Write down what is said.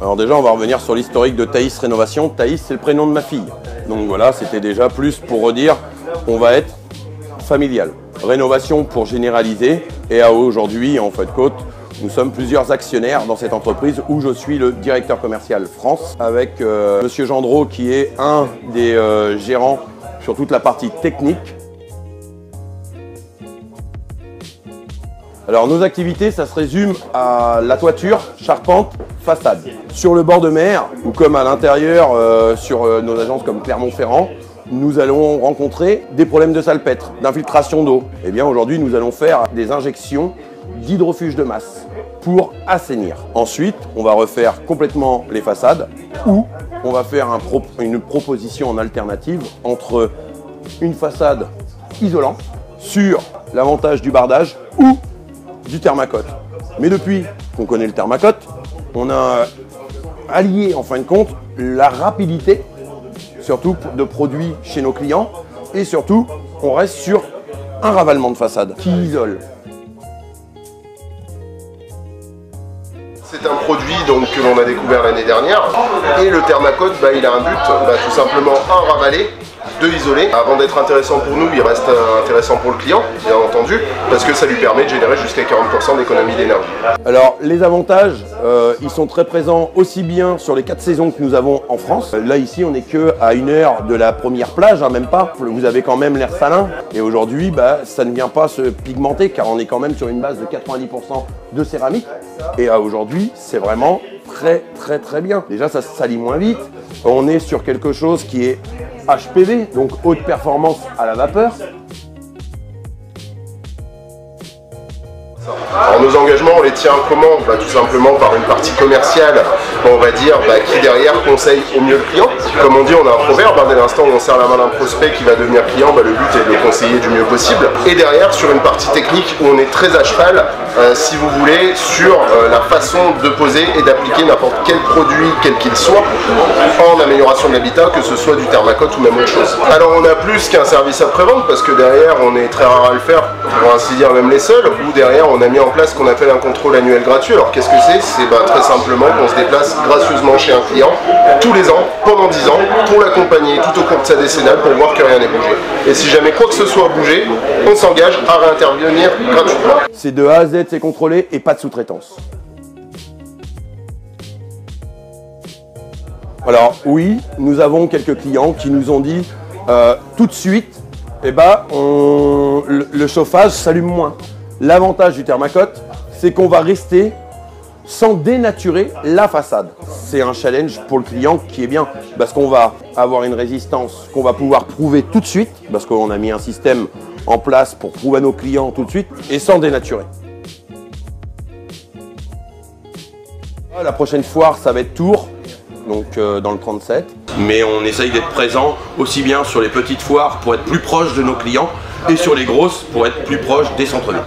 Alors déjà, on va revenir sur l'historique de Thaïs Rénovation. Thaïs, c'est le prénom de ma fille. Donc voilà, c'était déjà plus pour redire, on va être familial. Rénovation pour généraliser. Et à aujourd'hui, en fait, côte, nous sommes plusieurs actionnaires dans cette entreprise où je suis le directeur commercial France avec Monsieur Gendreau qui est un des gérants sur toute la partie technique. Alors nos activités, ça se résume à la toiture, charpente, façade. Sur le bord de mer ou comme à l'intérieur sur nos agences comme Clermont-Ferrand, nous allons rencontrer des problèmes de salpêtre, d'infiltration d'eau. Eh bien aujourd'hui, nous allons faire des injections d'hydrofuge de masse pour assainir. Ensuite, on va refaire complètement les façades ou on va faire une proposition en alternative entre une façade isolante sur l'avantage du bardage ou du thermacote. Mais depuis qu'on connaît le thermacote, on a allié en fin de compte la rapidité, surtout de produits chez nos clients, et surtout on reste sur un ravalement de façade qui isole. C'est un produit donc, que l'on a découvert l'année dernière et le thermacote, il a un but, tout simplement un ravalé, deux isolés. Avant d'être intéressant pour nous, il reste intéressant pour le client, bien entendu, parce que ça lui permet de générer jusqu'à 40% d'économie d'énergie. Alors les avantages, ils sont très présents aussi bien sur les 4 saisons que nous avons en France. Là ici, on n'est que à 1 heure de la première plage, même pas. Vous avez quand même l'air salin. Et aujourd'hui, ça ne vient pas se pigmenter car on est quand même sur une base de 90% de céramique. Et aujourd'hui, c'est vraiment très bien. Déjà, ça se salit moins vite. On est sur quelque chose qui est HPV, donc haute performance à la vapeur. Alors nos engagements, on les tient comment? Tout simplement par une partie commerciale, on va dire, qui derrière conseille au mieux le client. Comme on dit, on a un proverbe, dès l'instant où on serre la main d'un prospect qui va devenir client, le but est de le conseiller du mieux possible. Et derrière, sur une partie technique où on est très à cheval, si vous voulez, sur la façon de poser et d'appliquer n'importe quel produit, quel qu'il soit, en amélioration de l'habitat, que ce soit du thermacote ou même autre chose. Alors on a plus qu'un service après-vente, parce que derrière, on est très rare à le faire, pour ainsi dire même les seuls, où derrière, on a mis en place ce qu'on appelle un contrôle annuel gratuit. Alors qu'est-ce que c'est? C'est très simplement qu'on se déplace gracieusement chez un client tous les ans, pendant 10 ans, pour l'accompagner tout au cours de sa décennale pour voir que rien n'est bougé. Et si jamais quoi que ce soit a bougé, on s'engage à réintervenir gratuitement. C'est de A à Z, c'est contrôlé et pas de sous-traitance. Alors oui, nous avons quelques clients qui nous ont dit tout de suite, le chauffage s'allume moins. L'avantage du thermacote, c'est qu'on va rester sans dénaturer la façade. C'est un challenge pour le client qui est bien, parce qu'on va avoir une résistance qu'on va pouvoir prouver tout de suite, parce qu'on a mis un système en place pour prouver à nos clients tout de suite, et sans dénaturer. La prochaine foire, ça va être Tours, donc dans le 37. Mais on essaye d'être présent aussi bien sur les petites foires pour être plus proche de nos clients, et sur les grosses pour être plus proche des centres-villes.